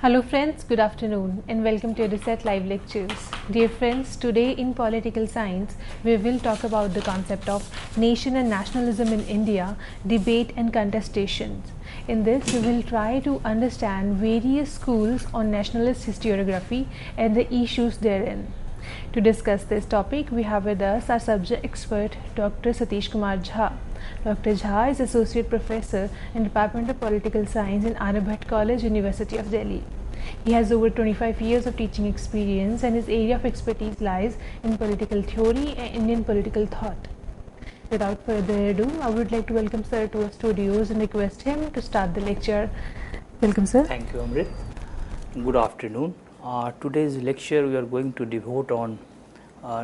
Hello friends, good afternoon and welcome to Reset Live Lectures. Dear friends, today in political science, we will talk about the concept of nation and nationalism in India, debate and contestation. In this, we will try to understand various schools on nationalist historiography and the issues therein. To discuss this topic, we have with us our subject expert, Dr. Satish Kumar Jha. Dr. Jha is Associate Professor in Department of Political Science in Arabhat College, University of Delhi. He has over 25 years of teaching experience and his area of expertise lies in political theory and Indian political thought. Without further ado, I would like to welcome Sir to our studios and request him to start the lecture. Welcome, Sir. Thank you, Amrit. Good afternoon. Today's lecture we are going to devote on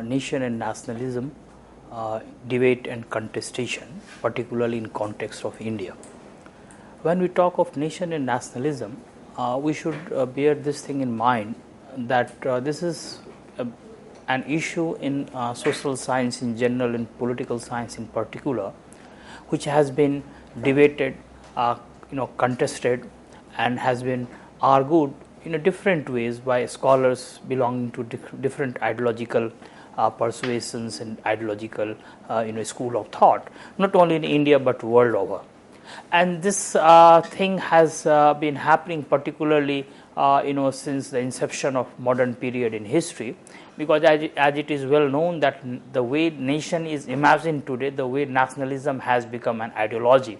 nation and nationalism, debate and contestation, particularly in context of India. When we talk of nation and nationalism, we should bear this thing in mind that this is an issue in social science in general and political science in particular, which has been debated, contested, and has been argued in a different ways by scholars belonging to different ideological persuasions and ideological school of thought, not only in India but world over. And this thing has been happening particularly since the inception of modern period in history, because as it is well known that the way nation is imagined today, the way nationalism has become an ideology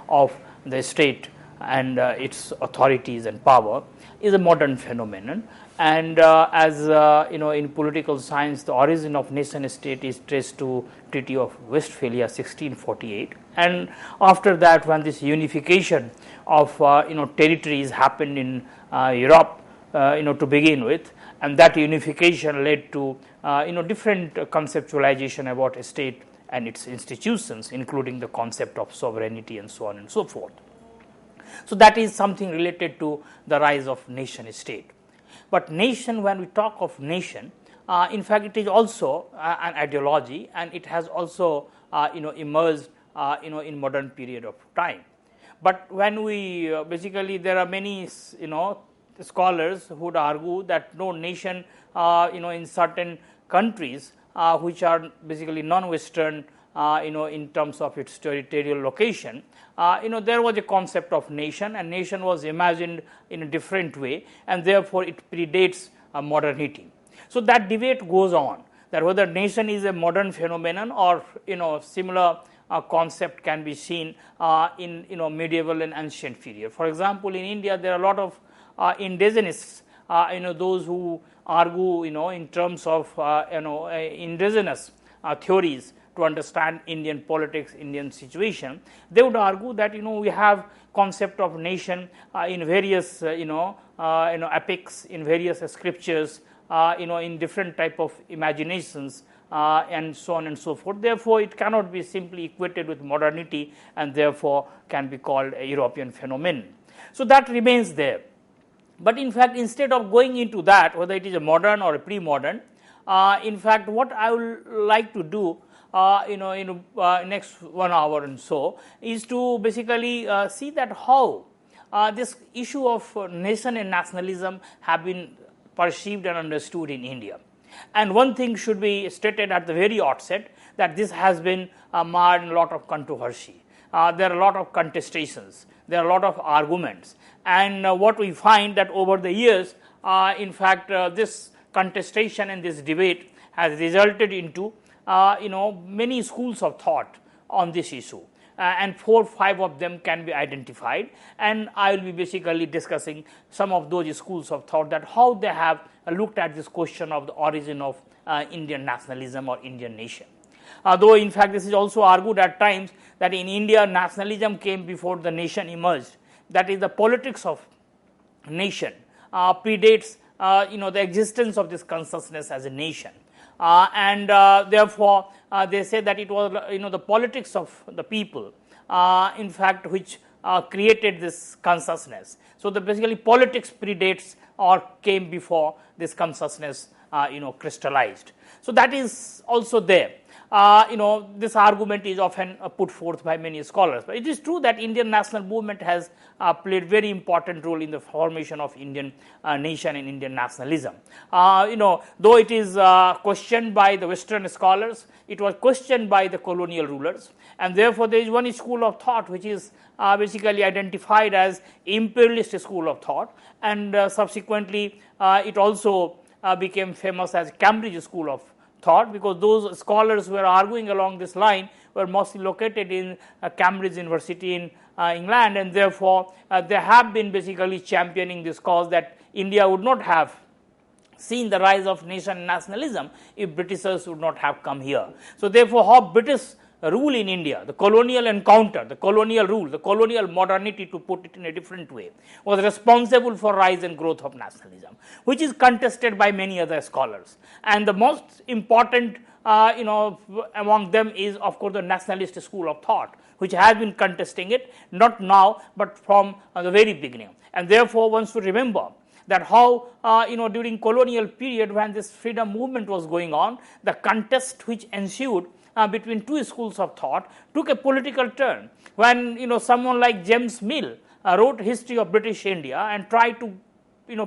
of the state and its authorities and power is a modern phenomenon. And in political science, the origin of nation state is traced to Treaty of Westphalia 1648, and after that, when this unification of territories happened in Europe to begin with, and that unification led to different conceptualization about a state and its institutions, including the concept of sovereignty and so on and so forth. So that is something related to the rise of nation state. But nation, when we talk of nation, in fact it is also an ideology, and it has also emerged in modern period of time. But when we basically, there are many scholars who would argue that no, nation in certain countries which are basically non-Western in terms of its territorial location, there was a concept of nation, and nation was imagined in a different way, and therefore it predates modernity. So that debate goes on, that whether nation is a modern phenomenon or similar concept can be seen in medieval and ancient period. For example, in India there are a lot of indigenous, those who argue in terms of indigenous theories to understand Indian politics, Indian situation. They would argue that we have concept of nation in various epics, in various scriptures, in different type of imaginations, and so on and so forth. Therefore, it cannot be simply equated with modernity, and therefore can be called a European phenomenon. So that remains there. But in fact, instead of going into that, whether it is a modern or a pre-modern, in fact, what I would like to do in next 1 hour and so is to basically see that how this issue of nation and nationalism have been perceived and understood in India. And one thing should be stated at the very outset, that this has been marred in a lot of controversy. There are a lot of contestations, there are a lot of arguments, and what we find that over the years, in fact, this contestation and this debate has resulted into many schools of thought on this issue, and 4 or 5 of them can be identified, and I will be basically discussing some of those schools of thought, that how they have looked at this question of the origin of Indian nationalism or Indian nation. Though in fact this is also argued at times that in India nationalism came before the nation emerged, that is, the politics of nation predates the existence of this consciousness as a nation. And therefore, they say that it was the politics of the people, in fact, which created this consciousness. So, basically politics predates or came before this consciousness crystallized. So, that is also there. this argument is often put forth by many scholars. But it is true that Indian national movement has played very important role in the formation of Indian nation and Indian nationalism. Though it is questioned by the Western scholars, it was questioned by the colonial rulers, and therefore there is one school of thought which is basically identified as imperialist school of thought, and subsequently it also became famous as Cambridge school of thought, because those scholars who were arguing along this line were mostly located in Cambridge University in England, and therefore they have been basically championing this cause that India would not have seen the rise of nation nationalism if Britishers would not have come here. So therefore, how British rule in India, the colonial encounter, the colonial rule, the colonial modernity, to put it in a different way, was responsible for rise and growth of nationalism, which is contested by many other scholars. And the most important among them is, of course, the nationalist school of thought, which has been contesting it, not now, but from the very beginning. And therefore, one should remember that how during colonial period, when this freedom movement was going on, the contest which ensued between two schools of thought took a political turn, when someone like James Mill wrote History of British India and tried to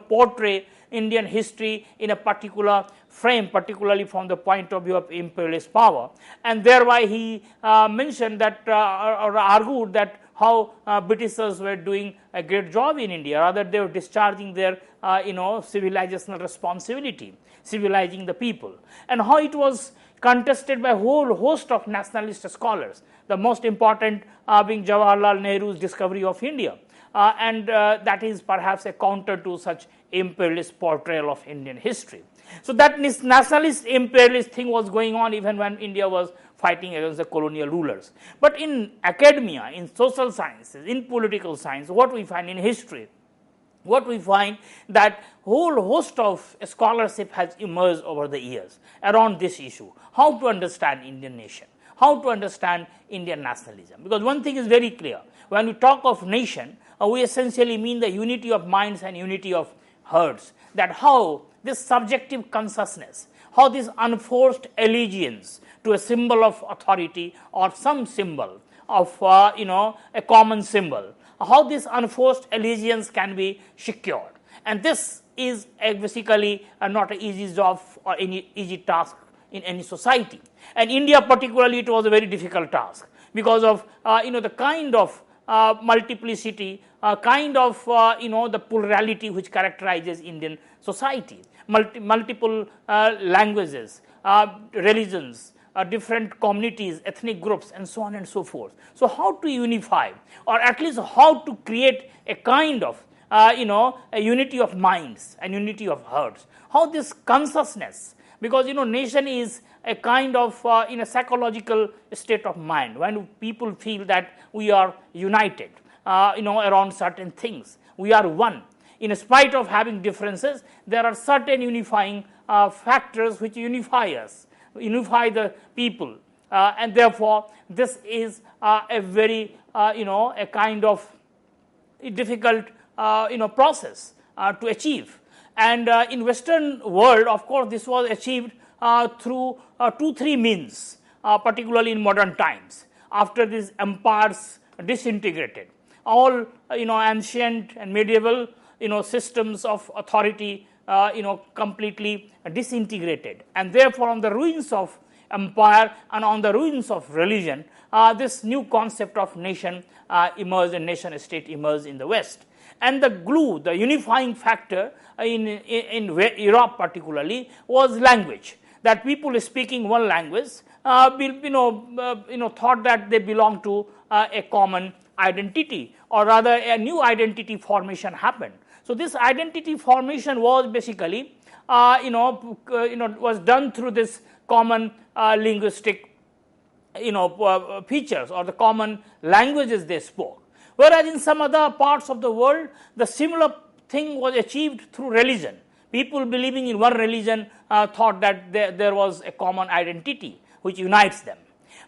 portray Indian history in a particular frame, particularly from the point of view of imperialist power, and thereby he mentioned that or argued that how Britishers were doing a great job in India, rather they were discharging their civilizational responsibility, civilizing the people, and how it was contested by a whole host of nationalist scholars, the most important being Jawaharlal Nehru's discovery of India, and that is perhaps a counter to such imperialist portrayal of Indian history. So that nationalist imperialist thing was going on even when India was fighting against the colonial rulers. But in academia, in social sciences, in political science, what we find in history, what we find that whole host of scholarship has emerged over the years around this issue, how to understand Indian nation, how to understand Indian nationalism. Because one thing is very clear, when we talk of nation, we essentially mean the unity of minds and unity of hearts, that how this subjective consciousness, how this unforced allegiance to a symbol of authority or some symbol of a common symbol, how this unforced allegiance can be secured. And this is basically not an easy job or any easy task in any society. And India particularly, it was a very difficult task because of the kind of multiplicity, kind of the plurality which characterizes Indian society, multiple languages, religions, different communities, ethnic groups, and so on and so forth. So how to unify, or at least how to create a kind of a unity of minds and unity of hearts, how this consciousness, because nation is a kind of in a psychological state of mind, when people feel that we are united around certain things, we are one. In spite of having differences, there are certain unifying factors which unify us, unify the people, and therefore this is a very a kind of difficult process to achieve. And in Western world, of course, this was achieved through 2-3 means, particularly in modern times, after these empires disintegrated. All ancient and medieval systems of authority completely disintegrated, and therefore on the ruins of empire and on the ruins of religion, this new concept of nation emerged, and nation state emerged in the West. And the glue, the unifying factor in Europe particularly, was language. That people speaking one language thought that they belong to a common identity, or rather a new identity formation happened. So this identity formation was basically was done through this common linguistic features, or the common languages they spoke. Whereas in some other parts of the world, the similar thing was achieved through religion. People believing in one religion thought that there was a common identity which unites them.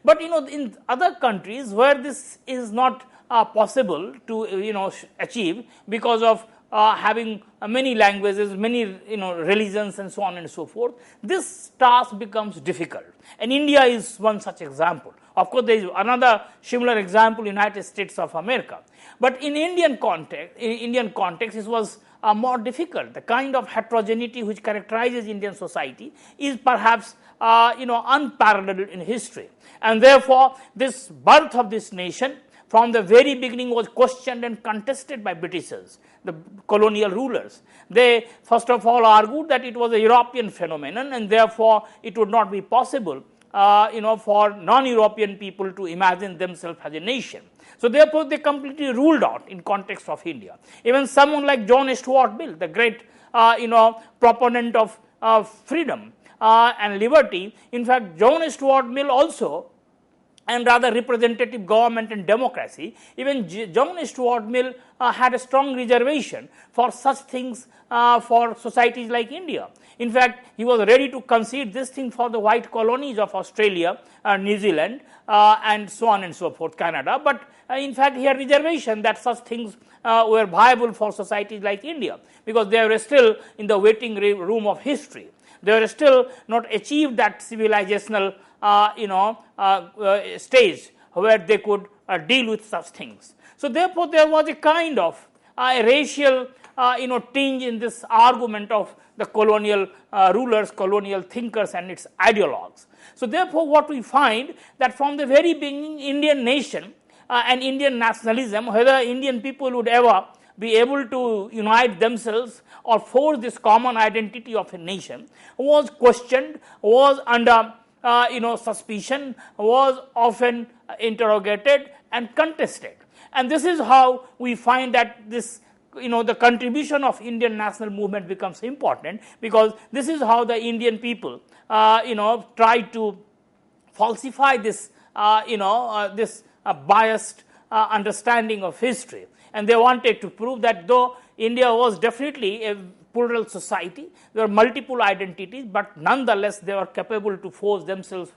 But in other countries where this is not possible to achieve because of having many languages, many religions and so on and so forth, this task becomes difficult. And India is one such example. Of course, there is another similar example, United States of America. But in Indian context, it was more difficult. The kind of heterogeneity which characterizes Indian society is perhaps unparalleled in history. And therefore, this birth of this nation from the very beginning was questioned and contested by Britishers, the colonial rulers. They first of all argued that it was a European phenomenon and therefore it would not be possible for non-European people to imagine themselves as a nation. So therefore, they completely ruled out in context of India. Even someone like John Stuart Mill, the great proponent of freedom and liberty. In fact, John Stuart Mill also, and rather representative government and democracy, even John Stuart Mill had a strong reservation for such things for societies like India. In fact, he was ready to concede this thing for the white colonies of Australia, New Zealand, and so on and so forth, Canada. But in fact, he had reservation that such things were viable for societies like India, because they were still in the waiting room of history. They were still not achieved that civilizational stage where they could deal with such things. So therefore, there was a kind of a racial tinge in this argument of the colonial rulers, colonial thinkers and its ideologues. So therefore, what we find that from the very beginning, Indian nation and Indian nationalism, whether Indian people would ever be able to unite themselves or forge this common identity of a nation, was questioned, was under suspicion, was often interrogated and contested. And this is how we find that this the contribution of Indian national movement becomes important, because this is how the Indian people tried to falsify this biased understanding of history. And they wanted to prove that though India was definitely a plural society, there were multiple identities, but nonetheless they were capable to force themselves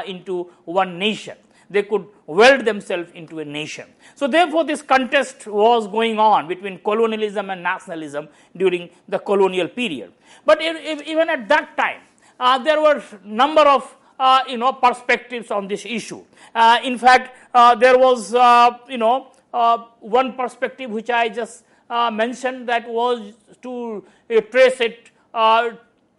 into one nation. They could weld themselves into a nation. So therefore, this contest was going on between colonialism and nationalism during the colonial period. But even at that time, there were number of perspectives on this issue. In fact, there was one perspective which I just mentioned, that was to trace it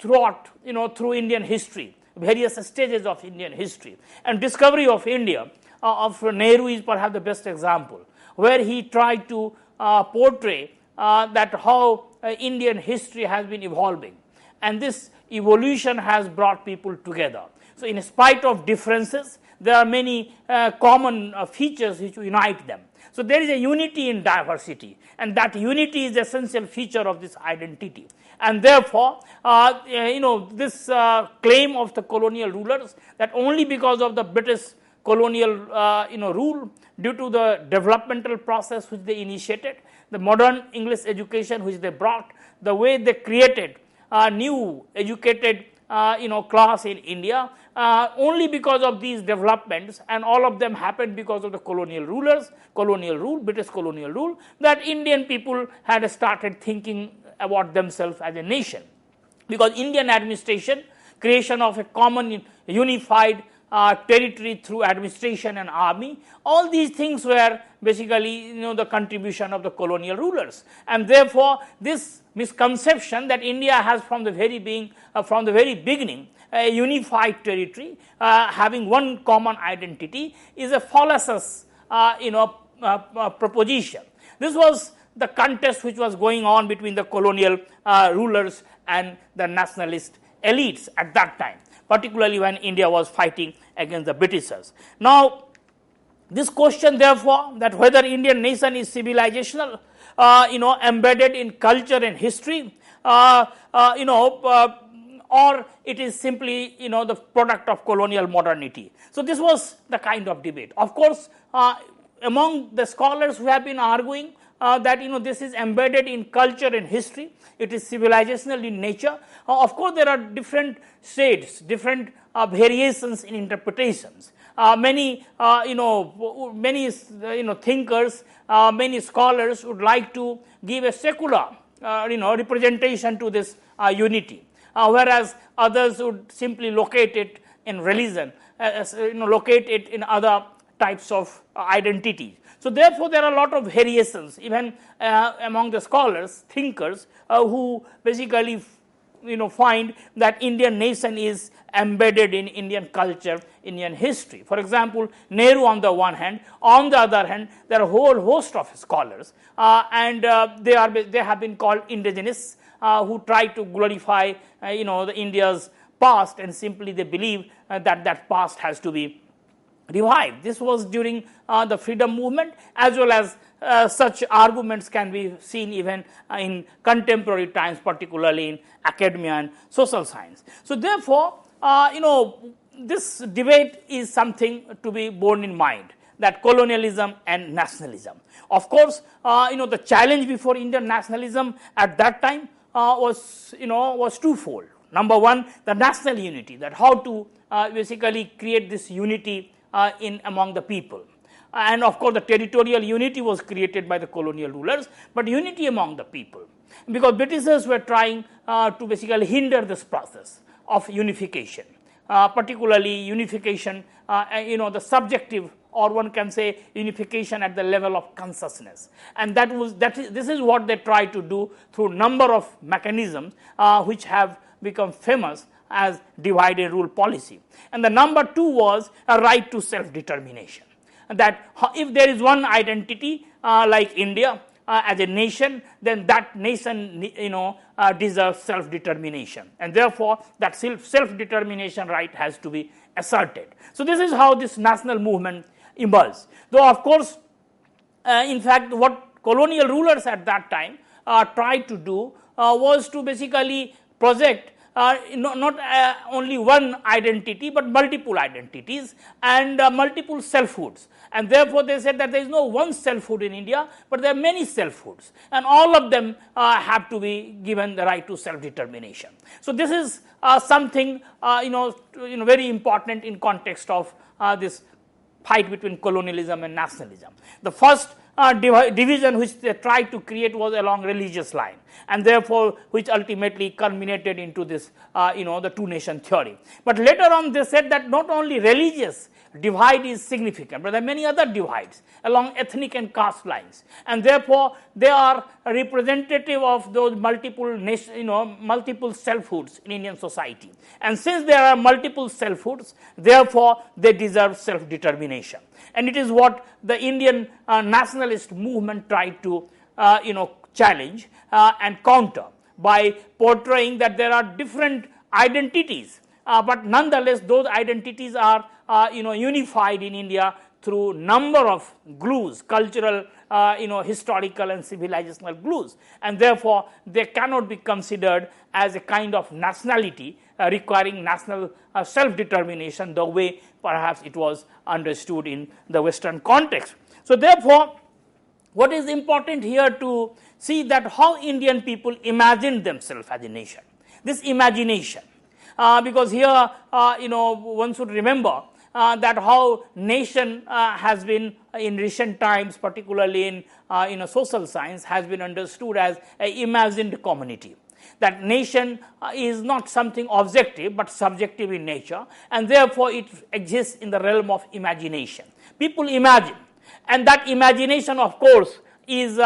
throughout through Indian history, various stages of Indian history. And discovery of India of Nehru is perhaps the best example, where he tried to portray that how Indian history has been evolving, and this evolution has brought people together. So in spite of differences, there are many common features which unite them. So there is a unity in diversity, and that unity is the essential feature of this identity. And therefore, this claim of the colonial rulers that only because of the British colonial rule, due to the developmental process which they initiated, the modern English education which they brought, the way they created a new educated class in India, only because of these developments, and all of them happened because of the colonial rulers, British colonial rule, that Indian people had started thinking about themselves as a nation. Because Indian administration, creation of a common unified territory through administration and army, all these things were basically the contribution of the colonial rulers. And therefore, this misconception that India has from the very beginning a unified territory having one common identity is a fallacious proposition. This was the contest which was going on between the colonial rulers and the nationalist elites at that time, particularly when India was fighting against the Britishers. Now, this question therefore, that whether Indian nation is civilizational, embedded in culture and history, or it is simply the product of colonial modernity. So this was the kind of debate. Of course, among the scholars who have been arguing that this is embedded in culture and history, it is civilizational in nature. Of course, there are different shades, different variations in interpretations. Many thinkers, many scholars would like to give a secular representation to this unity, whereas others would simply locate it in religion, locate it in other types of identities. So therefore, there are a lot of variations even among the scholars, thinkers who basically find that Indian nation is embedded in Indian culture, Indian history. For example, Nehru on the one hand, on the other hand, there are a whole host of scholars and they have been called indigenists who try to glorify the India's past, and simply they believe that past has to be revived. This was during the freedom movement, as well as such arguments can be seen even in contemporary times, particularly in academia and social science. So therefore, this debate is something to be borne in mind, that colonialism and nationalism. Of course, the challenge before Indian nationalism at that time was twofold. Number one, the national unity, that how to basically create this unity among the people. And of course, the territorial unity was created by the colonial rulers, but unity among the people, because Britishers were trying to basically hinder this process of unification, particularly unification, the subjective, or one can say unification at the level of consciousness. And this is what they tried to do through number of mechanisms which have become famous as divide and rule policy. And the number two was a right to self-determination, that if there is one identity like India as a nation, then that nation deserves self-determination, and therefore that self-determination right has to be asserted. So this is how this national movement emerged. Though of course, in fact, what colonial rulers at that time tried to do was to basically project not only one identity, but multiple identities and multiple selfhoods. And therefore, they said that there is no one selfhood in India, but there are many selfhoods, and all of them have to be given the right to self-determination. So this is something very important in context of this fight between colonialism and nationalism. The first division which they tried to create was along religious line, and therefore which ultimately culminated into this the two nation theory. But later on they said that not only religious divide is significant, but there are many other divides along ethnic and caste lines, and therefore they are representative of those multiple multiple selfhoods in Indian society. And since there are multiple selfhoods, therefore they deserve self-determination. And it is what the Indian nationalist movement tried to challenge and counter by portraying that there are different identities, but nonetheless those identities are unified in India through number of glues, cultural, historical and civilizational glues, and therefore they cannot be considered as a kind of nationality requiring national self-determination the way perhaps it was understood in the Western context. So therefore, what is important here to see that how Indian people imagined themselves as a nation, this imagination, because here one should remember that how nation has been in recent times, particularly in social science, has been understood as an imagined community. That nation is not something objective but subjective in nature, and therefore it exists in the realm of imagination. People imagine, and that imagination of course is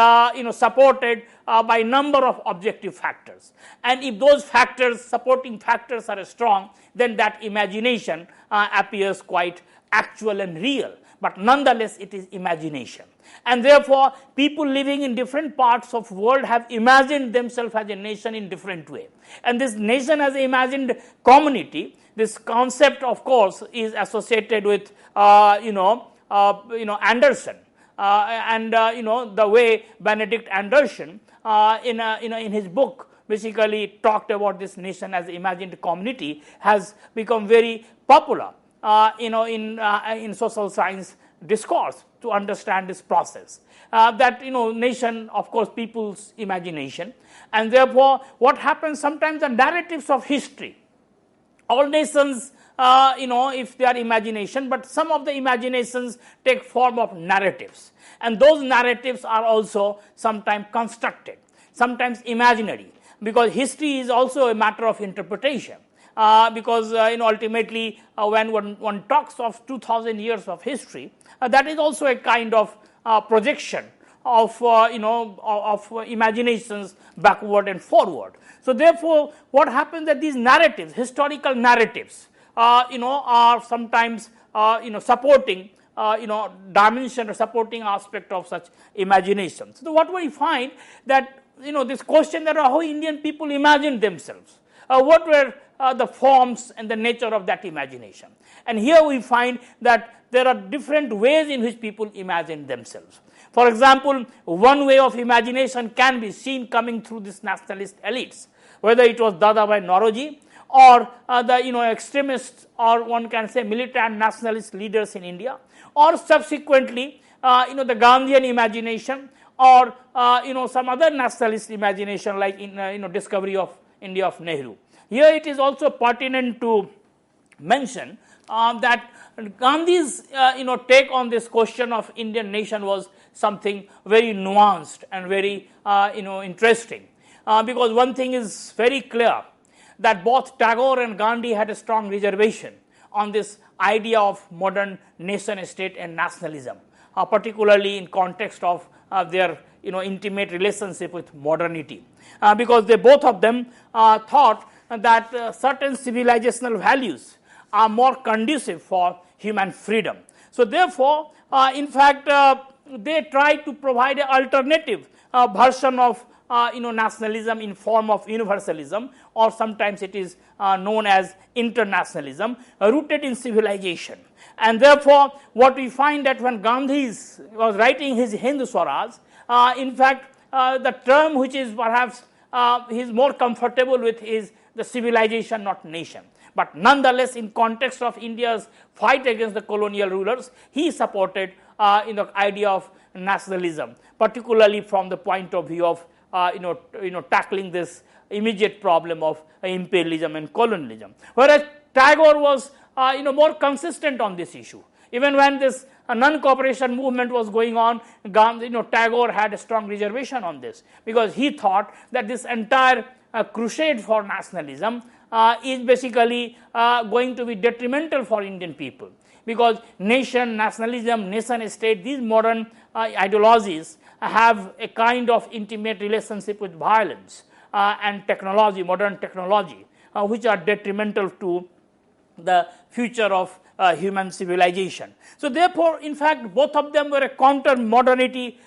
supported by a number of objective factors, and if those factors, supporting factors, are strong, then that imagination appears quite actual and real, but nonetheless it is imagination. And therefore people living in different parts of the world have imagined themselves as a nation in different way, and this nation as an imagined community, this concept of course is associated with Anderson. And the way Benedict Anderson in his book basically talked about this nation as imagined community has become very popular in social science discourse to understand this process. That nation, of course, people's imagination, and therefore what happens sometimes, the narratives of history, all nations if they are imagination, but some of the imaginations take form of narratives, and those narratives are also sometimes constructed. sometimes imaginary, because history is also a matter of interpretation. Because ultimately when one talks of 2000 years of history, that is also a kind of projection of imaginations backward and forward. So therefore, what happens that these narratives, historical narratives, are sometimes supporting dimension or supporting aspect of such imagination. So what we find that this question that how Indian people imagined themselves, what were the forms and the nature of that imagination. And here we find that there are different ways in which people imagine themselves. For example, one way of imagination can be seen coming through these nationalist elites, whether it was Dadabhai Naoroji or the extremists, or one can say militant nationalist leaders in India, or subsequently the Gandhian imagination, or some other nationalist imagination like in discovery of India of Nehru. Here it is also pertinent to mention that Gandhi's take on this question of Indian nation was something very nuanced and very interesting, because one thing is very clear, that both Tagore and Gandhi had a strong reservation on this idea of modern nation state and nationalism, particularly in context of their intimate relationship with modernity, because they both of them thought that certain civilizational values are more conducive for human freedom. So therefore, in fact, they try to provide an alternative version of nationalism in form of universalism, or sometimes it is known as internationalism, rooted in civilization. And therefore, what we find that when Gandhi was writing his Hindu Swaraj, in fact, the term which is perhaps he is more comfortable with is the civilization, not nation. But nonetheless, in context of India's fight against the colonial rulers, he supported the idea of nationalism, particularly from the point of view of tackling this immediate problem of imperialism and colonialism. Whereas Tagore was more consistent on this issue. Even when this non-cooperation movement was going on, Tagore had a strong reservation on this, because he thought that this entire crusade for nationalism is basically going to be detrimental for Indian people, because nation, nationalism, nation state, these modern ideologies have a kind of intimate relationship with violence and technology, modern technology, which are detrimental to the future of human civilization. So therefore, in fact, both of them were a counter modernity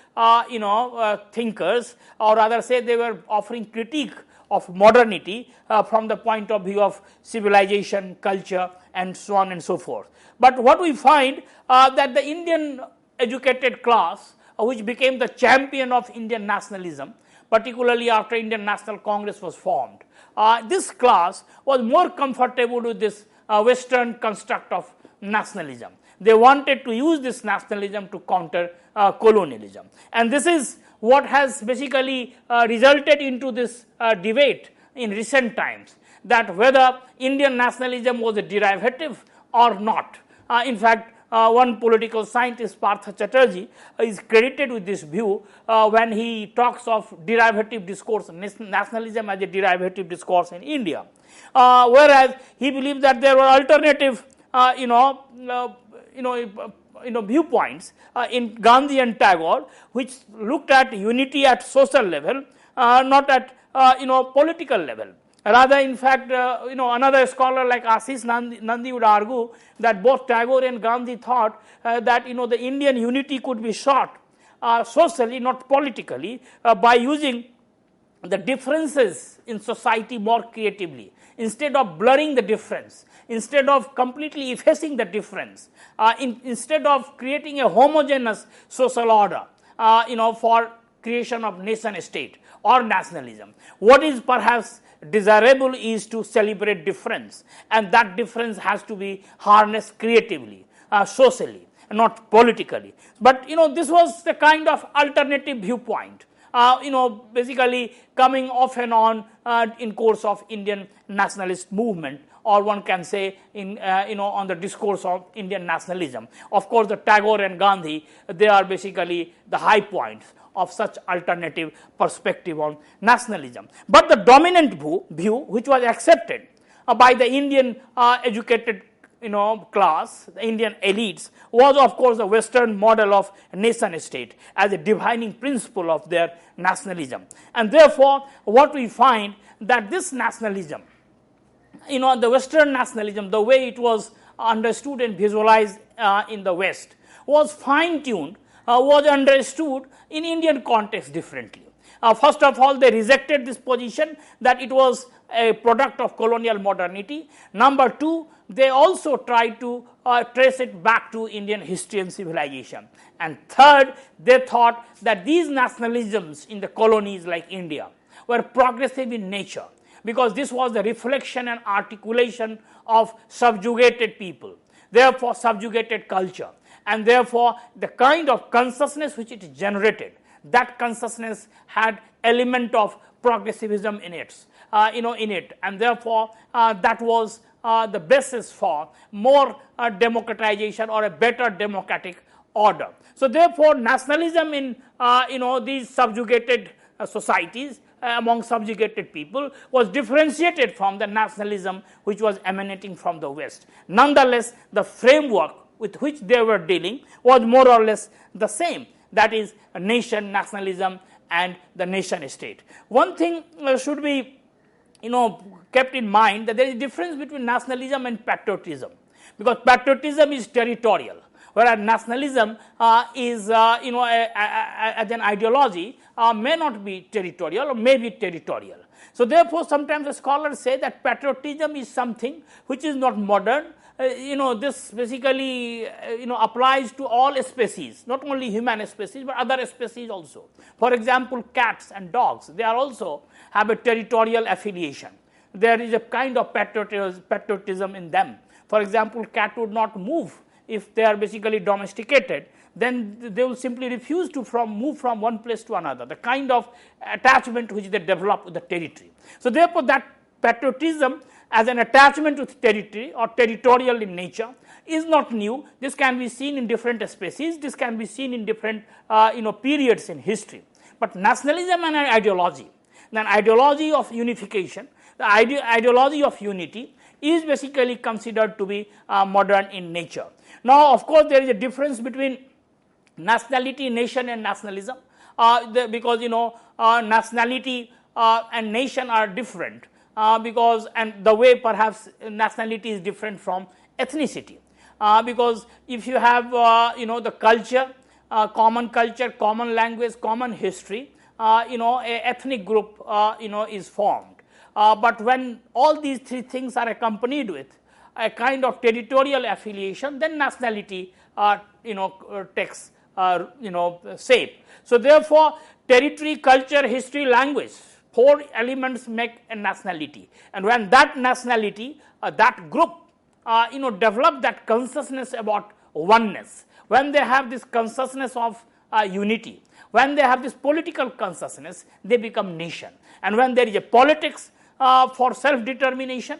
thinkers, or rather say they were offering critique of modernity from the point of view of civilization, culture, and so on and so forth. But what we find that the Indian educated class, which became the champion of Indian nationalism, particularly after Indian National Congress was formed, this class was more comfortable with this Western construct of nationalism. They wanted to use this nationalism to counter colonialism, and this is what has basically resulted into this debate in recent times, that whether Indian nationalism was a derivative or not. In fact, one political scientist, Partha Chatterjee, is credited with this view when he talks of derivative discourse, nationalism as a derivative discourse in India. Whereas he believes that there were alternative, viewpoints in Gandhi and Tagore, which looked at unity at social level, not at political level. Rather, in fact, another scholar like Ashish Nandi would argue that both Tagore and Gandhi thought that the Indian unity could be sought socially, not politically, by using the differences in society more creatively, instead of blurring the difference, instead of completely effacing the difference, instead of creating a homogeneous social order, for creation of nation state or nationalism. What is perhaps desirable is to celebrate difference, and that difference has to be harnessed creatively, socially, not politically. But this was the kind of alternative viewpoint, basically coming off and on in course of Indian nationalist movement, or one can say in on the discourse of Indian nationalism. Of course, the Tagore and Gandhi, they are basically the high points of such alternative perspective on nationalism. But the dominant view which was accepted by the Indian educated class, the Indian elites, was of course the Western model of nation state as a defining principle of their nationalism. And therefore, what we find that this nationalism, the Western nationalism, the way it was understood and visualized in the West, was fine-tuned, was understood in Indian context differently. First of all, they rejected this position that it was a product of colonial modernity. Number two, they also tried to trace it back to Indian history and civilization. And third, they thought that these nationalisms in the colonies like India were progressive in nature, because this was the reflection and articulation of subjugated people, therefore subjugated culture, and therefore the kind of consciousness which it generated, that consciousness had element of progressivism in it, and therefore that was the basis for more democratization or a better democratic order. So therefore, nationalism in these subjugated societies among subjugated people was differentiated from the nationalism which was emanating from the West. Nonetheless, the framework with which they were dealing was more or less the same, that is nation, nationalism and the nation state. One thing should be kept in mind, that there is a difference between nationalism and patriotism, because patriotism is territorial, whereas nationalism is as an ideology may not be territorial or may be territorial. So therefore, sometimes the scholars say that patriotism is something which is not modern. This basically applies to all species, not only human species but other species also. For example, cats and dogs, they are also have a territorial affiliation. There is a kind of patriotism in them. For example, cat would not move if they are basically domesticated, then they will simply refuse to move from one place to another, the kind of attachment which they develop with the territory. So therefore, that patriotism as an attachment with territory or territorial in nature is not new. This can be seen in different species, this can be seen in different periods in history. But nationalism and an ideology, an ideology of unification, the ideology of unity is basically considered to be modern in nature. Now, of course, there is a difference between nationality, nation and nationalism, because nationality and nation are different, and the way perhaps nationality is different from ethnicity, because if you have the culture, common language, common history, a ethnic group is formed. But when all these three things are accompanied with a kind of territorial affiliation, then nationality takes shape. So therefore, territory, culture, history, language, four elements make a nationality, and when that nationality, that group develop that consciousness about oneness, when they have this consciousness of unity, when they have this political consciousness, they become nation. And when there is a politics for self-determination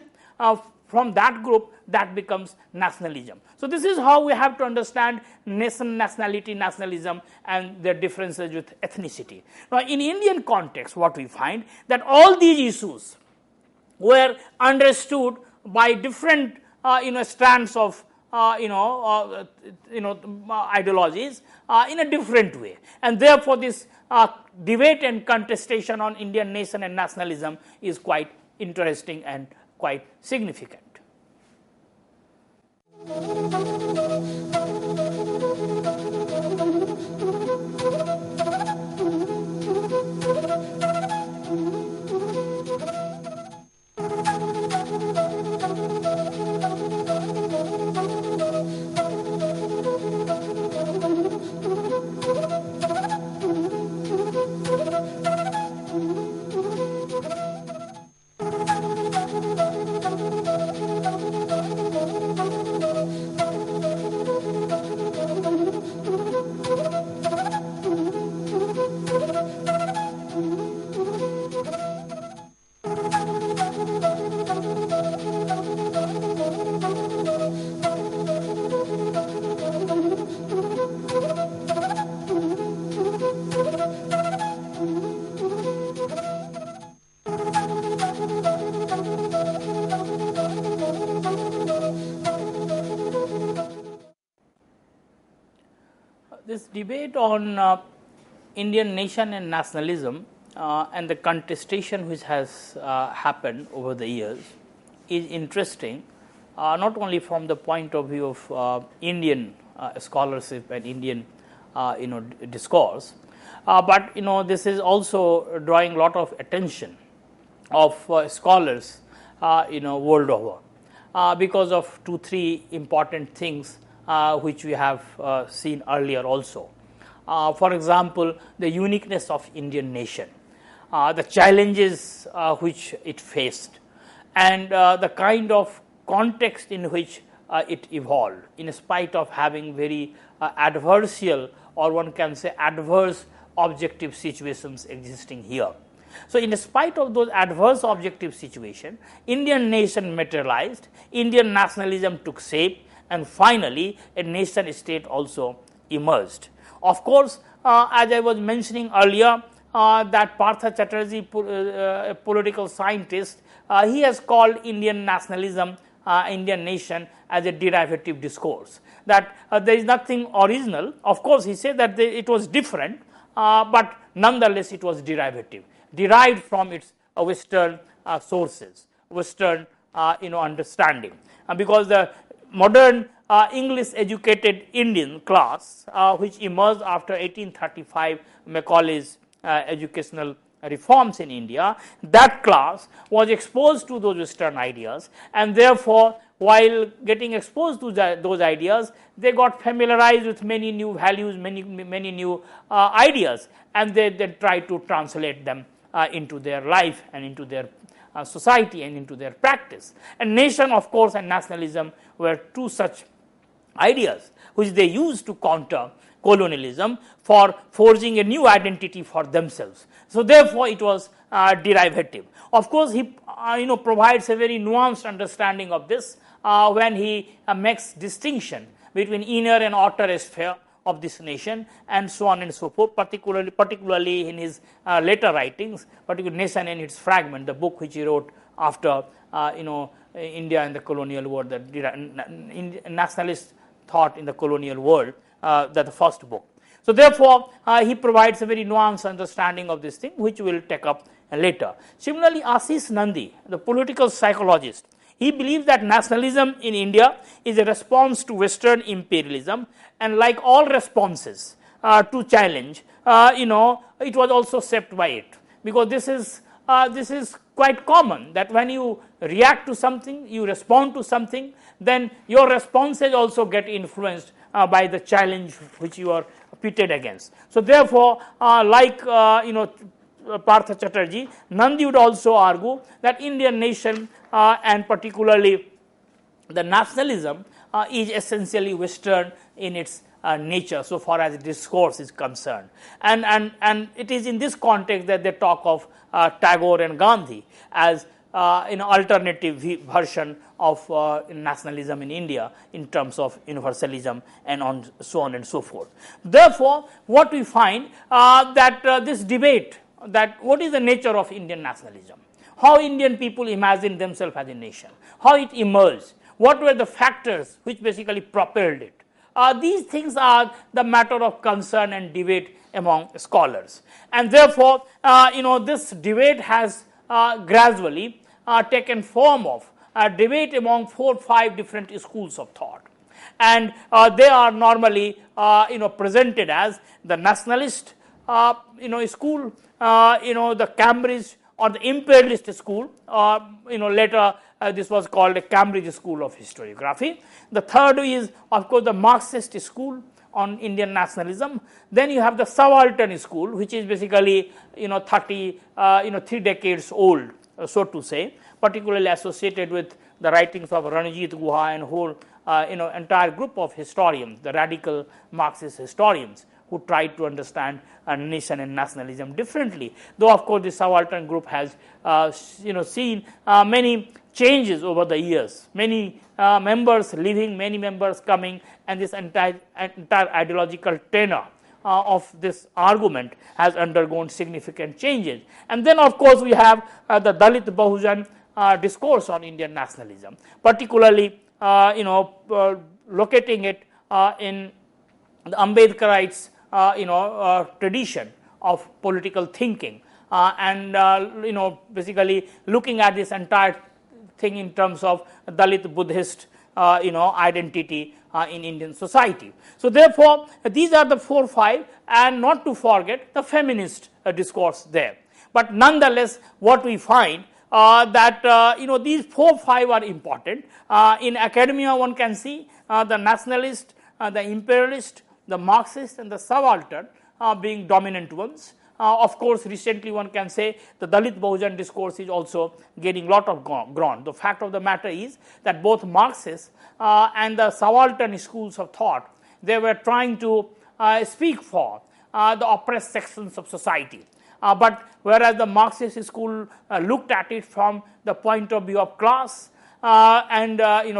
from that group, that becomes nationalism. So this is how we have to understand nation, nationality, nationalism and their differences with ethnicity. Now, in Indian context, what we find that all these issues were understood by different strands of ideologies in a different way, and therefore this debate and contestation on Indian nation and nationalism is quite interesting and quite significant. this debate on Indian nation and nationalism and the contestation which has happened over the years is interesting, not only from the point of view of Indian scholarship and Indian discourse, but this is also drawing a lot of attention of scholars world over because of 2-3 important things which we have seen earlier also. For example, the uniqueness of Indian nation, the challenges which it faced, and the kind of context in which it evolved, in spite of having very adversarial, or one can say adverse objective situations existing here. So, in spite of those adverse objective situations, Indian nation materialized, Indian nationalism took shape, and finally a nation state also emerged. Of course, as I was mentioning earlier, that Partha Chatterjee, a political scientist, he has called Indian nationalism, Indian nation as a derivative discourse, that there is nothing original. Of course, he said that it was different, but nonetheless it was derivative, derived from its Western sources, Western understanding, because the modern English educated Indian class which emerged after 1835 Macaulay's educational reforms in India, that class was exposed to those Western ideas, and therefore while getting exposed to those ideas, they got familiarized with many new values, many new ideas, and they tried to translate them into their life and into their society and into their practice. And nation, of course, and nationalism were two such ideas which they used to counter colonialism for forging a new identity for themselves. So, therefore, it was derivative. Of course, he provides a very nuanced understanding of this when he makes distinction between inner and outer sphere of this nation, and so on and so forth, particularly in his later writings, particularly Nation and its Fragment, the book which he wrote after India and the colonial world, the nationalist thought in the colonial world, the first book. So, therefore, he provides a very nuanced understanding of this thing, which we will take up later. Similarly, Ashish Nandi, the political psychologist, he believes that nationalism in India is a response to Western imperialism, and like all responses to challenge, it was also shaped by it, because this is quite common, that when you react to something, you respond to something, then your responses also get influenced by the challenge which you are pitted against. So, therefore, like Partha Chatterjee, Nandi would also argue that Indian nation and particularly the nationalism is essentially Western in its nature, so far as discourse is concerned, and it is in this context that they talk of Tagore and Gandhi as an alternative version of nationalism in India in terms of universalism and so on and so forth. Therefore, what we find that this debate, that what is the nature of Indian nationalism, how Indian people imagine themselves as a nation, how it emerged, what were the factors which basically propelled it. These things are the matter of concern and debate among scholars, and therefore, this debate has gradually taken form of a debate among 4 or 5 different schools of thought, and they are normally presented as the nationalist school, the Cambridge or the imperialist school, later this was called a Cambridge School of Historiography. The third is, of course, the Marxist school on Indian nationalism. Then you have the subaltern school, which is basically 3 decades old, so to say, particularly associated with the writings of Ranjit Guha and whole entire group of historians, the radical Marxist historians, who tried to understand nation and nationalism differently. Though, of course, the subaltern group has seen many changes over the years, many members leaving, many members coming, and this entire ideological tenor of this argument has undergone significant changes. And then, of course, we have the Dalit Bahujan discourse on Indian nationalism, particularly locating it in the Ambedkarites tradition of political thinking, and basically looking at this entire thing in terms of Dalit Buddhist identity in Indian society. So therefore, these are the 4-5, and not to forget the feminist discourse there. But nonetheless, what we find that these 4-5 are important. In academia, one can see the nationalist, the imperialist, the Marxist, and the subaltern being dominant ones. Of course, recently one can say the Dalit Bahujan discourse is also gaining lot of ground. The fact of the matter is that both Marxist and the subaltern schools of thought, they were trying to speak for the oppressed sections of society. But whereas the Marxist school looked at it from the point of view of class and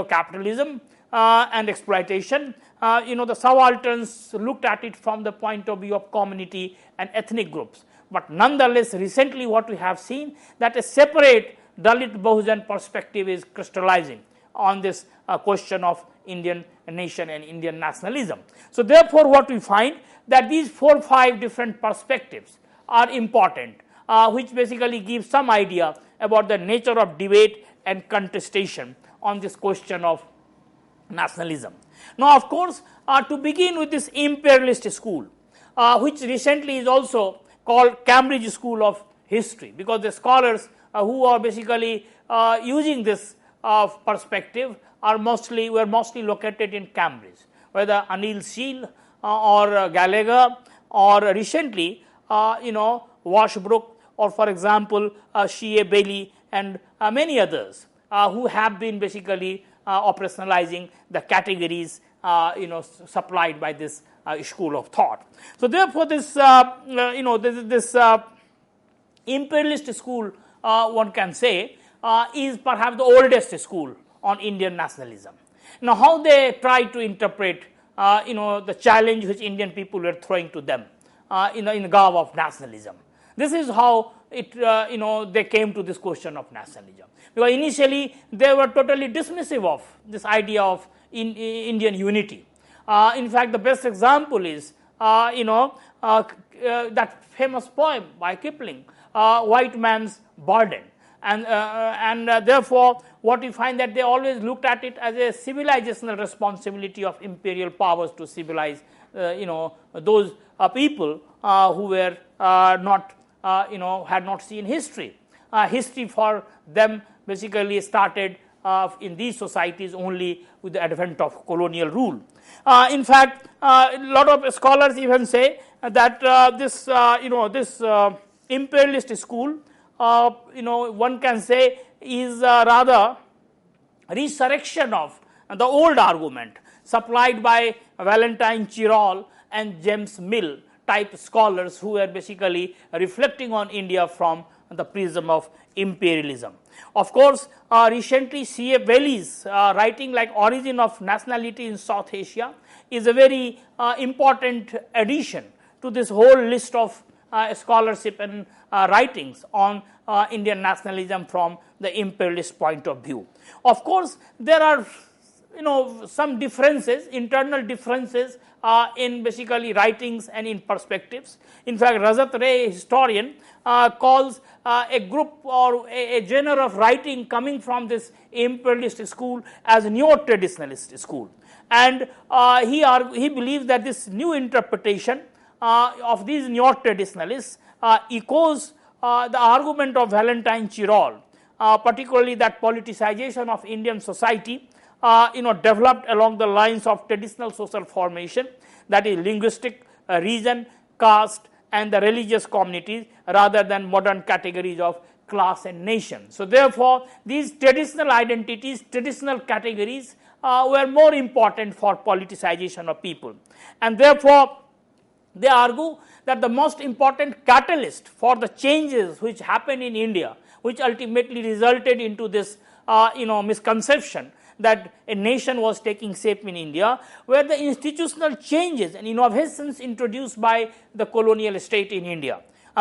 capitalism and exploitation, the subalterns looked at it from the point of view of community and ethnic groups. But nonetheless, recently what we have seen, that a separate Dalit Bahujan perspective is crystallizing on this question of Indian nation and Indian nationalism. So therefore, what we find that these 4-5 different perspectives are important, which basically give some idea about the nature of debate and contestation on this question of nationalism. Now, of course, to begin with this imperialist school, which recently is also called Cambridge School of History, because the scholars who are basically using this perspective were mostly located in Cambridge, whether Anil Seal or Gallagher, or recently Washbrook, or for example Shea Bailey, and many others who have been basically operationalizing the categories supplied by this school of thought. So therefore, this imperialist school, one can say, is perhaps the oldest school on Indian nationalism. Now, how they try to interpret the challenge which Indian people were throwing to them in the garb of nationalism. This is how it they came to this question of nationalism, because initially they were totally dismissive of this idea of Indian unity. In fact, the best example is that famous poem by Kipling, White Man's Burden, and therefore what we find that they always looked at it as a civilizational responsibility of imperial powers to civilize those people who were not had not seen history. History for them basically started in these societies only with the advent of colonial rule. In fact, a lot of scholars even say that this imperialist school, one can say, is rather resurrection of the old argument supplied by Valentine Chirol and James Mill type scholars who were basically reflecting on India from the prism of imperialism. Of course, recently C.A. Bailey's writing like Origin of Nationality in South Asia is a very important addition to this whole list of scholarship and writings on Indian nationalism from the imperialist point of view. Of course, there are some differences, internal differences in basically writings and in perspectives. In fact, Rajat Ray, a historian, calls a group or a genre of writing coming from this imperialist school as neo-traditionalist school, and he believes that this new interpretation of these neo-traditionalists echoes the argument of Valentine Chirol, particularly that politicization of Indian society developed along the lines of traditional social formation, that is linguistic, region, caste, and the religious communities, rather than modern categories of class and nation. So therefore, these traditional identities, traditional categories were more important for politicization of people, and therefore they argue that the most important catalyst for the changes which happened in India, which ultimately resulted into this misconception that a nation was taking shape in India, were the institutional changes and innovations introduced by the colonial state in India,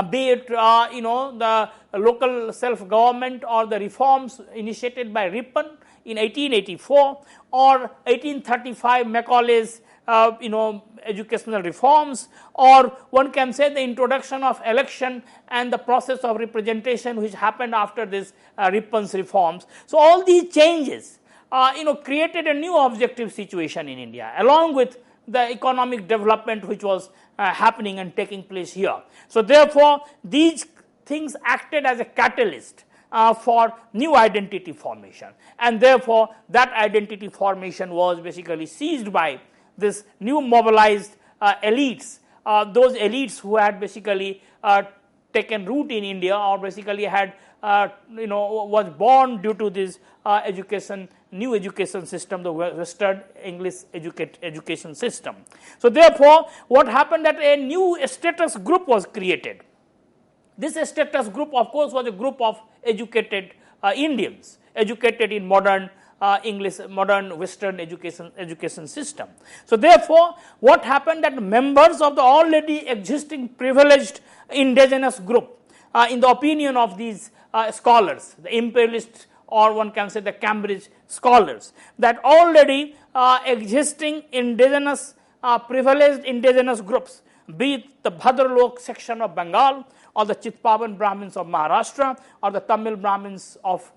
be it the local self-government or the reforms initiated by Ripon in 1884, or 1835 Macaulay's educational reforms, or one can say the introduction of election and the process of representation which happened after this Rippon's reforms. So, all these changes created a new objective situation in India, along with the economic development which was happening and taking place here. So, therefore, these things acted as a catalyst for new identity formation, and therefore, that identity formation was basically seized by this new mobilized elites, those elites who had basically taken root in India, or basically had was born due to this new education system, the Western English education system. So, therefore, what happened, that a new status group was created. This status group, of course, was a group of educated Indians, educated in modern modern Western education system. So, therefore, what happened, that members of the already existing privileged indigenous group, in the opinion of these scholars, the imperialists, or one can say the Cambridge scholars, that already existing indigenous privileged indigenous groups, be it the Bhadralok section of Bengal, or the Chitpavan Brahmins of Maharashtra, or the Tamil Brahmins of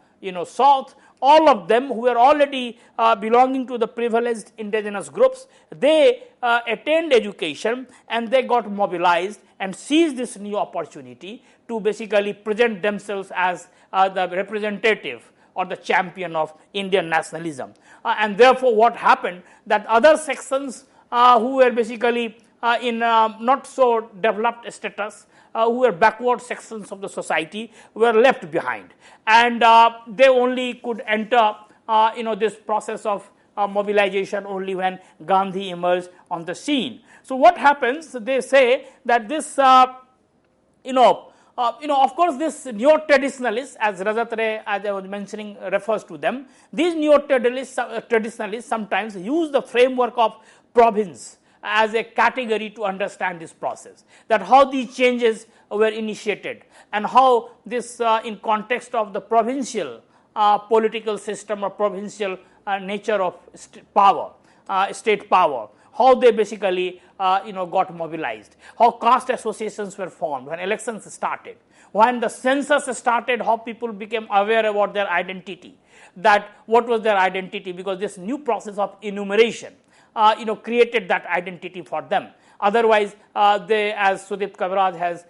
South, all of them who were already belonging to the privileged indigenous groups, they attained education and they got mobilized and seized this new opportunity to basically present themselves as the representative or the champion of Indian nationalism. And therefore, what happened, that other sections who were basically in not so developed status, who were backward sections of the society, were left behind, and they only could enter this process of mobilization only when Gandhi emerged on the scene. So, what happens, they say that this of course, this neo-traditionalists, as Rajat Ray, as I was mentioning, refers to them. These neo-traditionalists sometimes use the framework of province as a category to understand this process, that how these changes were initiated, and how this in context of the provincial political system or provincial nature of state power, how they basically got mobilized, how caste associations were formed when elections started, when the census started, how people became aware about their identity, that what was their identity, because this new process of enumeration created that identity for them. Otherwise, they, as Sudip Kaviraj has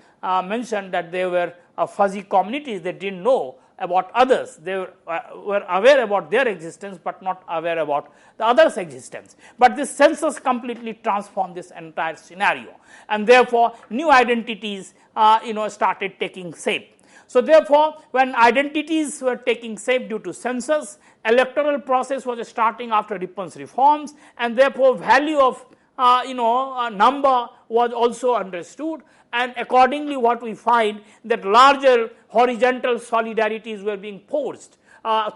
mentioned, that they were fuzzy communities, they didn't know about others, they were aware about their existence, but not aware about the others' existence. But this census completely transformed this entire scenario, and therefore, new identities started taking shape. So, therefore, when identities were taking shape due to census, electoral process was starting after Rippon's reforms, and therefore, value of number was also understood, and accordingly what we find, that larger horizontal solidarities were being forged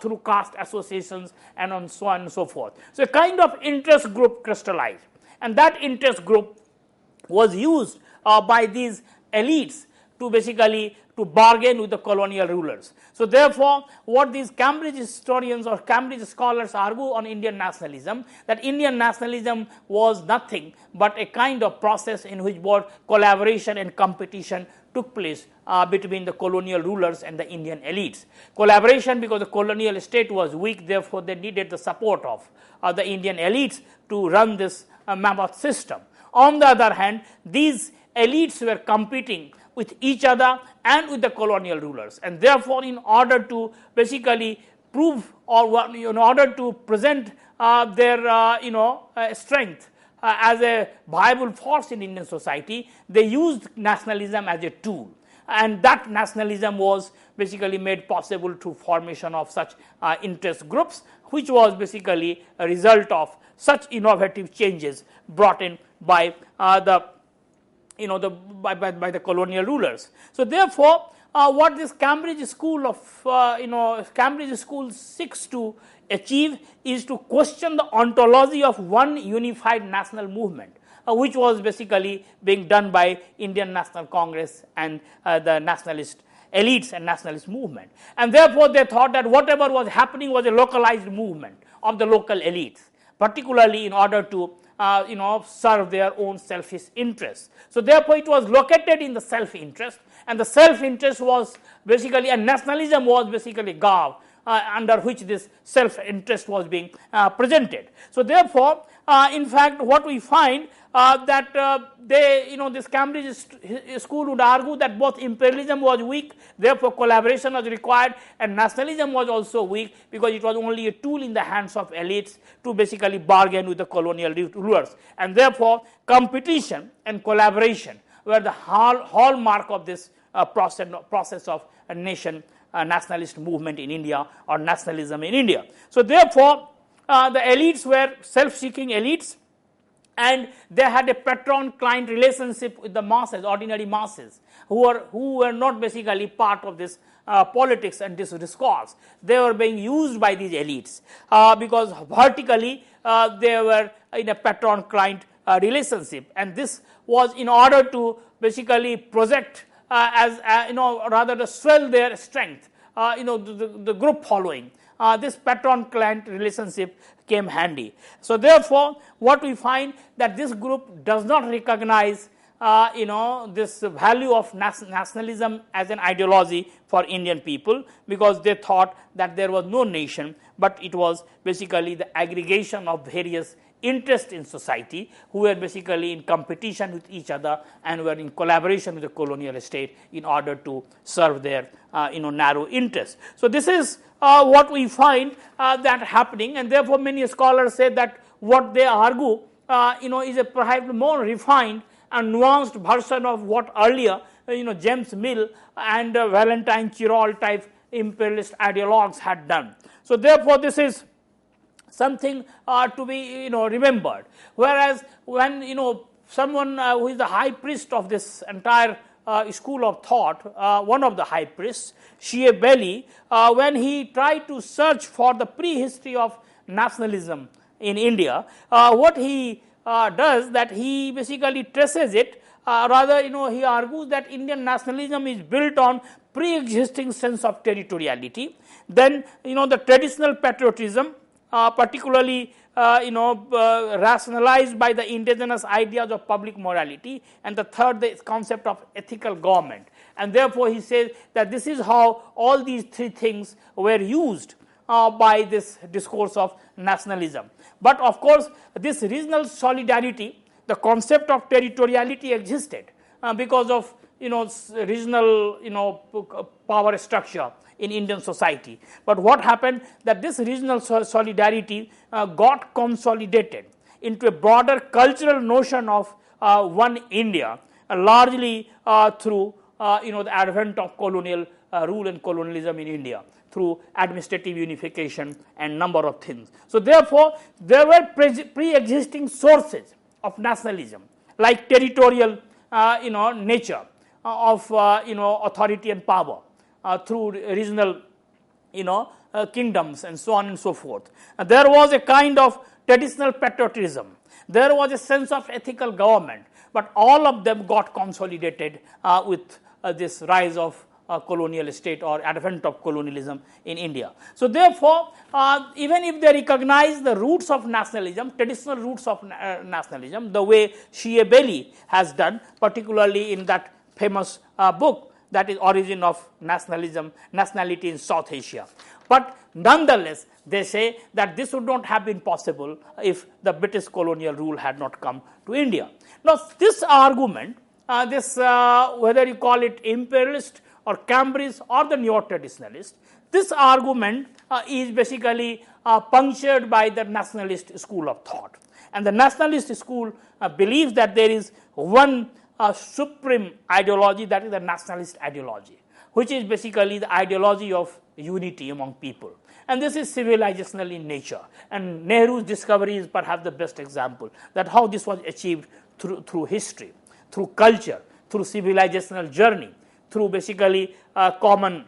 through caste associations and on so on and so forth. So, a kind of interest group crystallized, and that interest group was used by these elites to basically to bargain with the colonial rulers. So, therefore, what these Cambridge historians or Cambridge scholars argue on Indian nationalism, that Indian nationalism was nothing but a kind of process in which both collaboration and competition took place between the colonial rulers and the Indian elites. Collaboration, because the colonial state was weak, therefore, they needed the support of the Indian elites to run this mammoth system. On the other hand, these elites were competing with each other and with the colonial rulers, and therefore, in order to basically prove, or in order to present their strength as a viable force in Indian society, they used nationalism as a tool, and that nationalism was basically made possible through formation of such interest groups, which was basically a result of such innovative changes brought in by by the colonial rulers. So, therefore, what this Cambridge school of Cambridge school seeks to achieve is to question the ontology of one unified national movement, which was basically being done by Indian National Congress and the nationalist elites and nationalist movement. And therefore, they thought that whatever was happening was a localized movement of the local elites, particularly in order to serve their own selfish interests. So therefore it was located in the self-interest, and the self-interest was basically, and nationalism was basically garb under which this self-interest was being presented. So therefore, in fact, what we find that this Cambridge school would argue that both imperialism was weak, therefore collaboration was required, and nationalism was also weak because it was only a tool in the hands of elites to basically bargain with the colonial rulers, and therefore competition and collaboration were the hallmark of this process of a nationalist movement in India, or nationalism in India. So therefore, the elites were self-seeking elites, and they had a patron-client relationship with the masses, ordinary masses, who were not basically part of this politics and this discourse. They were being used by these elites because vertically they were in a patron-client relationship, and this was in order to basically project rather to swell their strength, the group following. This patron-client relationship came handy. So therefore, what we find that this group does not recognize this value of nationalism as an ideology for Indian people, because they thought that there was no nation, but it was basically the aggregation of various interests in society who were basically in competition with each other and were in collaboration with the colonial state in order to serve their narrow interests. So this is what we find that happening, and therefore many scholars say that what they argue is a perhaps more refined and nuanced version of what earlier James Mill and Valentine Chirol type imperialist ideologues had done. So therefore this is something to be remembered. Whereas when someone who is the high priest of this entire school of thought, one of the high priests, Schiavelli, when he tried to search for the prehistory of nationalism in India, what he does that he basically traces it, he argues that Indian nationalism is built on pre-existing sense of territoriality, then the traditional patriotism, particularly rationalized by the indigenous ideas of public morality, and the third, the concept of ethical government. And therefore he says that this is how all these three things were used by this discourse of nationalism. But of course, this regional solidarity, the concept of territoriality existed because of regional power structure in Indian society. But what happened that this regional solidarity got consolidated into a broader cultural notion of one India, largely through the advent of colonial rule and colonialism in India, through administrative unification and number of things. So therefore, there were pre-existing sources of nationalism, like territorial nature of authority and power through regional kingdoms and so on and so forth. There was a kind of traditional patriotism. There was a sense of ethical government, but all of them got consolidated with this rise of colonial state or advent of colonialism in India. So therefore, even if they recognize the roots of nationalism, traditional roots of nationalism, the way Schiavelli has done, particularly in that famous book, that is Origin of Nationality in South Asia. But nonetheless, they say that this would not have been possible if the British colonial rule had not come to India. Now, this argument, whether you call it imperialist or Cambridge or the neo-traditionalist, this argument is basically punctured by the nationalist school of thought. And the nationalist school believes that there is one supreme ideology, that is the nationalist ideology, which is basically the ideology of unity among people. And this is civilizational in nature. And Nehru's discovery is perhaps the best example that how this was achieved through history, through culture, through civilizational journey, through basically common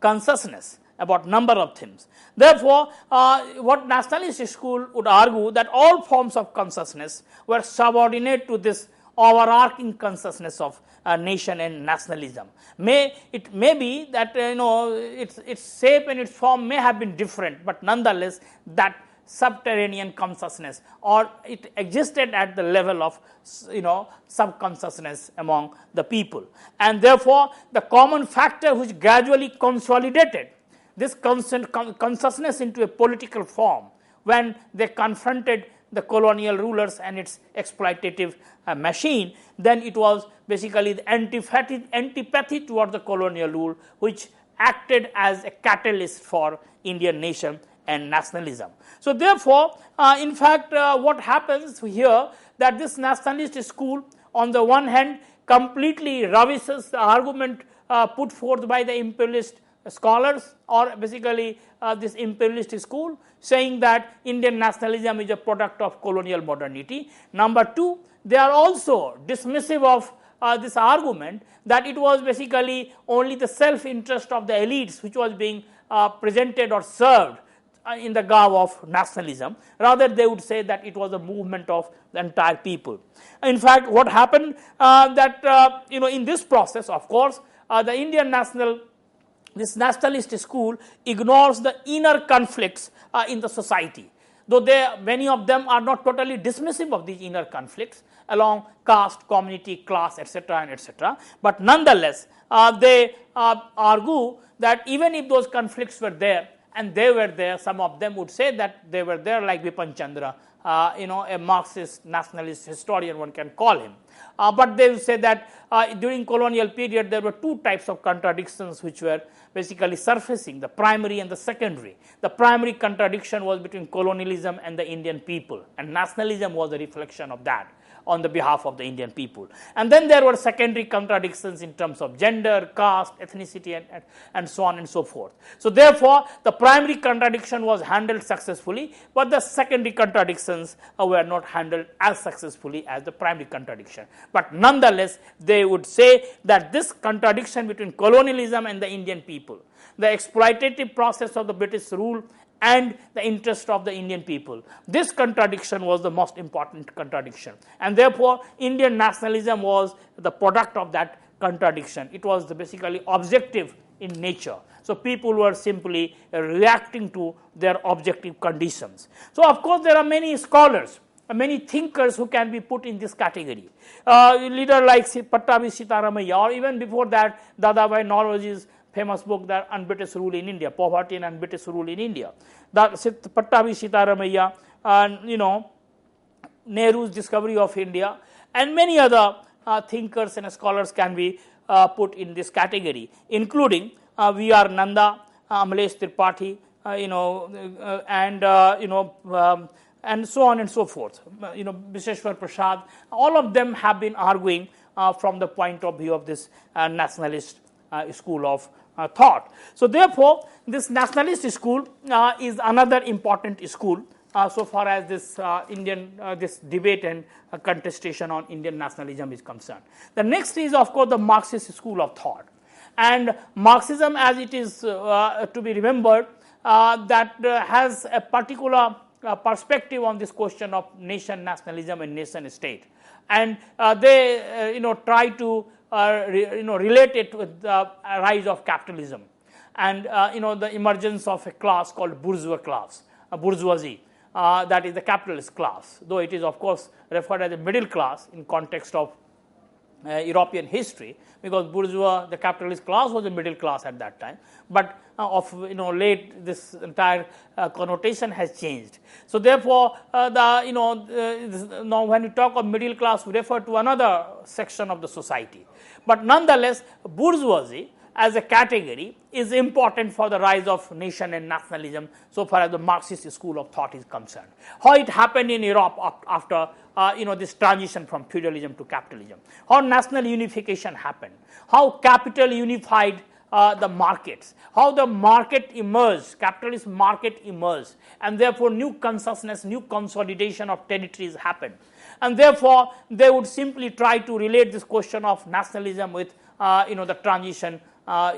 consciousness about number of things. Therefore, what nationalist school would argue that all forms of consciousness were subordinate to this overarching consciousness of nation and nationalism. It may be that its shape and its form may have been different, but nonetheless that subterranean consciousness, or it existed at the level of subconsciousness among the people. And therefore, the common factor which gradually consolidated this consciousness into a political form when they confronted the colonial rulers and its exploitative machine, then it was basically the antipathy toward the colonial rule which acted as a catalyst for Indian nation and nationalism. So therefore, in fact, what happens here, that this nationalist school on the one hand completely revises the argument put forth by the imperialist scholars, or basically this imperialist school, saying that Indian nationalism is a product of colonial modernity. Number two, they are also dismissive of this argument that it was basically only the self-interest of the elites which was being presented or served in the garb of nationalism. Rather, they would say that it was a movement of the entire people. In fact, what happened that in this process, of course, the Indian this nationalist school ignores the inner conflicts in the society, though many of them are not totally dismissive of these inner conflicts along caste, community, class, etc. and etc. But nonetheless, they argue that even if those conflicts were there, and they were there, some of them would say that they were there, like Bipin Chandra, a Marxist nationalist historian, one can call him. But they would say that during colonial period there were two types of contradictions which were basically surfacing, the primary and the secondary. The primary contradiction was between colonialism and the Indian people, and nationalism was a reflection of that on the behalf of the Indian people. And then there were secondary contradictions in terms of gender, caste, ethnicity, and so on and so forth. So therefore, the primary contradiction was handled successfully, but the secondary contradictions were not handled as successfully as the primary contradiction. But nonetheless, they would say that this contradiction between colonialism and the Indian people, the exploitative process of the British rule and the interest of the Indian people, this contradiction was the most important contradiction, and therefore Indian nationalism was the product of that contradiction. It was basically objective in nature. So people were simply reacting to their objective conditions. So of course there are many scholars, many thinkers who can be put in this category. Leader like Pattabhi Sitaramaiah, or even before that Dadabhai Naoroji's famous book, that Un-British Rule in India, Poverty and Un-British Rule in India. That Pattabhi Sitaramaiah, and Nehru's Discovery of India, and many other thinkers and scholars can be put in this category, including V.R. Nanda, Amalesh Tripathi, and so on and so forth. Visheshwar Prasad. All of them have been arguing from the point of view of this nationalist school of thought. So therefore, this nationalist school is another important school so far as this this debate and contestation on Indian nationalism is concerned. The next is, of course, the Marxist school of thought. And Marxism, as it is to be remembered, that has a particular perspective on this question of nation nationalism and nation state, and they try to relate it with the rise of capitalism and the emergence of a class called bourgeoisie, that is the capitalist class, though it is of course referred as a middle class in context of European history, because bourgeois, the capitalist class, was a middle class at that time, but of late this entire connotation has changed. So therefore, now when we talk of middle class, we refer to another section of the society. But nonetheless, bourgeoisie as a category is important for the rise of nation and nationalism so far as the Marxist school of thought is concerned. How it happened in Europe after this transition from feudalism to capitalism, how national unification happened, how capital unified the markets, how the market emerged, capitalist market emerged, and therefore new consciousness, new consolidation of territories happened. And therefore, they would simply try to relate this question of nationalism with the transition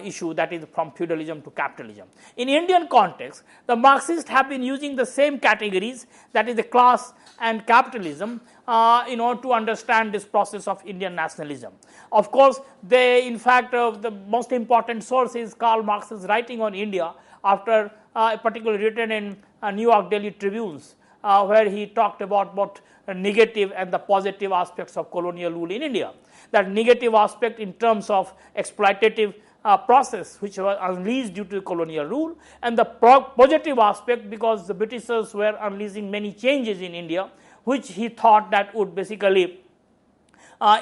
issue, that is from feudalism to capitalism. In Indian context, the Marxists have been using the same categories, that is the class and capitalism, to understand this process of Indian nationalism. Of course, they, in fact, the most important source is Karl Marx's writing on India, after particularly written in New York Daily Tribunes, where he talked about both negative and the positive aspects of colonial rule in India. That negative aspect in terms of exploitative process which was unleashed due to colonial rule, and the positive aspect because the Britishers were unleashing many changes in India, which he thought that would basically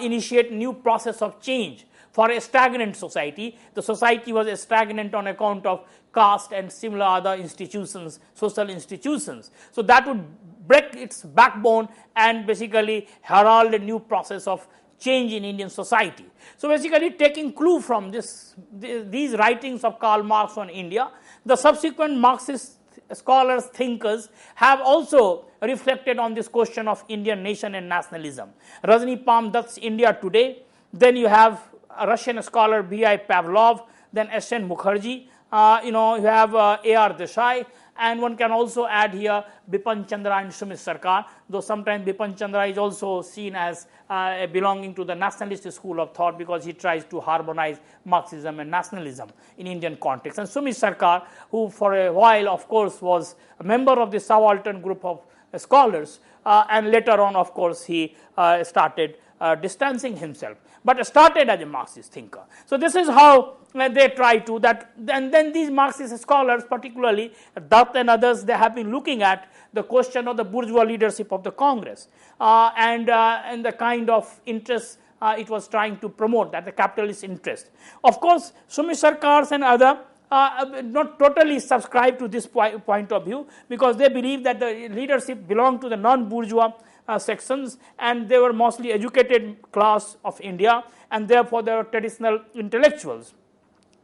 initiate new process of change for a stagnant society. The society was stagnant on account of caste and similar other institutions, social institutions. So that would break its backbone and basically herald a new process of change in Indian society. So basically, taking clue from these writings of Karl Marx on India, the subsequent Marxist scholars, thinkers have also reflected on this question of Indian nation and nationalism. Rajni Palmdutt's India Today, then you have a Russian scholar B.I. Pavlov, then S.N. Mukherjee, you have A.R. Desai, and one can also add here Bipan Chandra and Sumit Sarkar, though sometimes Bipan Chandra is also seen as belonging to the nationalist school of thought because he tries to harmonize Marxism and nationalism in Indian context. And Sumit Sarkar, who for a while of course was a member of the subaltern group of scholars, and later on of course he started distancing himself, but started as a Marxist thinker. So this is how they try to that, and then these Marxist scholars, particularly Dutt and others, they have been looking at the question of the bourgeois leadership of the Congress and the kind of interest it was trying to promote, that the capitalist interest. Of course, Sumit Sarkar and other not totally subscribe to this point of view, because they believe that the leadership belonged to the non-bourgeois sections, and they were mostly educated class of India, and therefore they were traditional intellectuals.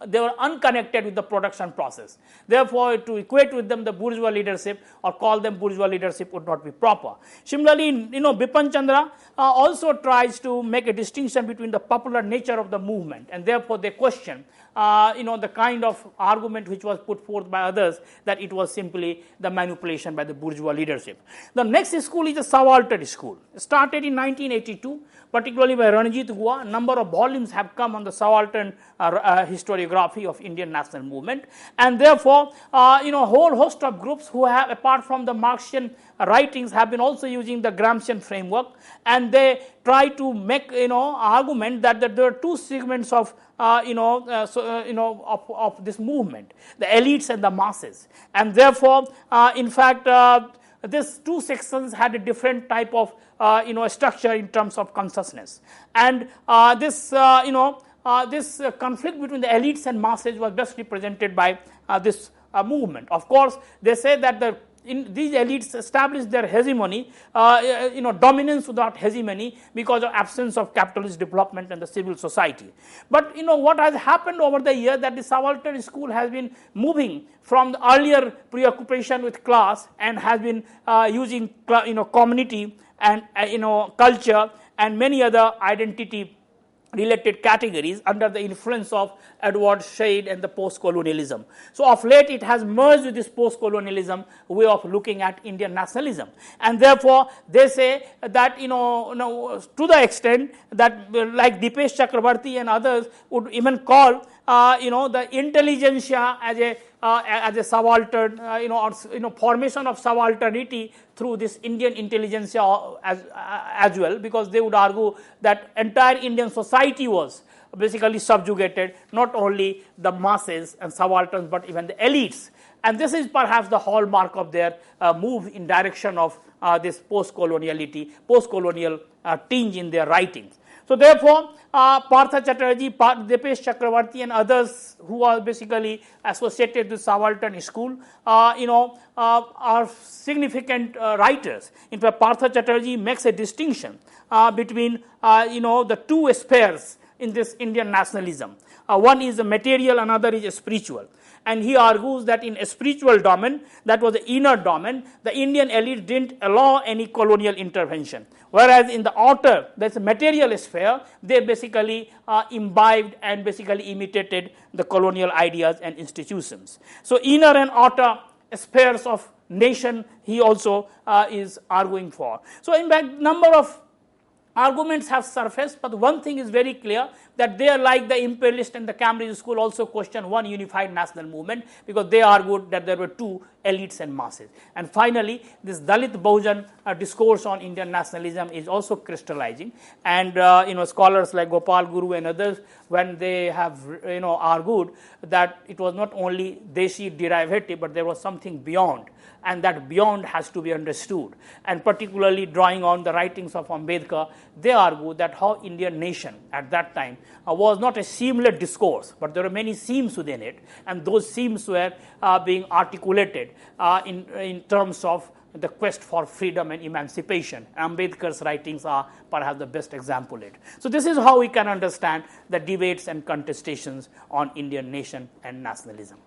They were unconnected with the production process. Therefore, to equate with them the bourgeois leadership or call them bourgeois leadership would not be proper. Similarly, Bipan Chandra also tries to make a distinction between the popular nature of the movement, and therefore they question the kind of argument which was put forth by others, that it was simply the manipulation by the bourgeois leadership. The next school is the subaltern school. It started in 1982, particularly by Ranjit Guha. A number of volumes have come on the subaltern historiography of Indian national movement, and therefore a whole host of groups who have, apart from the Marxian writings, have been also using the Gramscian framework, and they try to make argument that there are two segments of of this movement, the elites and the masses, and therefore in fact these two sections had a different type of structure in terms of consciousness, and this conflict between the elites and masses was best represented by this movement. Of course, they say that these elites established their hegemony, dominance without hegemony, because of absence of capitalist development and the civil society. But what has happened over the years, that the subaltern school has been moving from the earlier preoccupation with class and has been using community and culture and many other identity related categories under the influence of Edward Said and the post-colonialism. So of late it has merged with this post-colonialism way of looking at Indian nationalism, and therefore they say that to the extent that like Dipesh Chakrabarty and others would even call the intelligentsia as a subaltern, formation of subalternity through this Indian intelligentsia as well, because they would argue that entire Indian society was basically subjugated, not only the masses and subalterns but even the elites. And this is perhaps the hallmark of their move in direction of this post-colonial tinge in their writings. So therefore, Partha Chatterjee, Dipesh Chakrabarty and others who are basically associated with subaltern school, are significant writers. In fact, Partha Chatterjee makes a distinction between the two spheres in this Indian nationalism. One is the material, another is a spiritual. And he argues that in a spiritual domain, that was the inner domain, the Indian elite didn't allow any colonial intervention. Whereas in the outer, that's a material sphere, they basically imbibed and basically imitated the colonial ideas and institutions. So inner and outer spheres of nation he also is arguing for. So in fact, number of arguments have surfaced, but one thing is very clear, that they are like the imperialist and the Cambridge school also question one unified national movement, because they argued that there were two elites and masses. And finally, this Dalit Bahujan discourse on Indian nationalism is also crystallizing, and scholars like Gopal Guru and others, when they have argued that it was not only Deshi derivative, but there was something beyond, and that beyond has to be understood. And particularly drawing on the writings of Ambedkar, they argue that how Indian nation at that time was not a seamless discourse, but there were many seams within it, and those seams were being articulated in terms of the quest for freedom and emancipation. Ambedkar's writings are perhaps the best example of it. So this is how we can understand the debates and contestations on Indian nation and nationalism.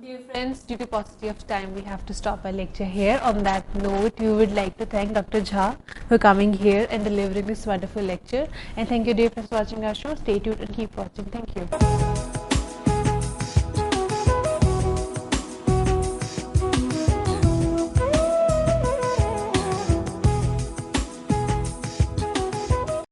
Dear friends, due to paucity of time, we have to stop our lecture here. On that note, we would like to thank Dr. Jha for coming here and delivering this wonderful lecture. And thank you, dear friends, for watching our show. Stay tuned and keep watching. Thank you.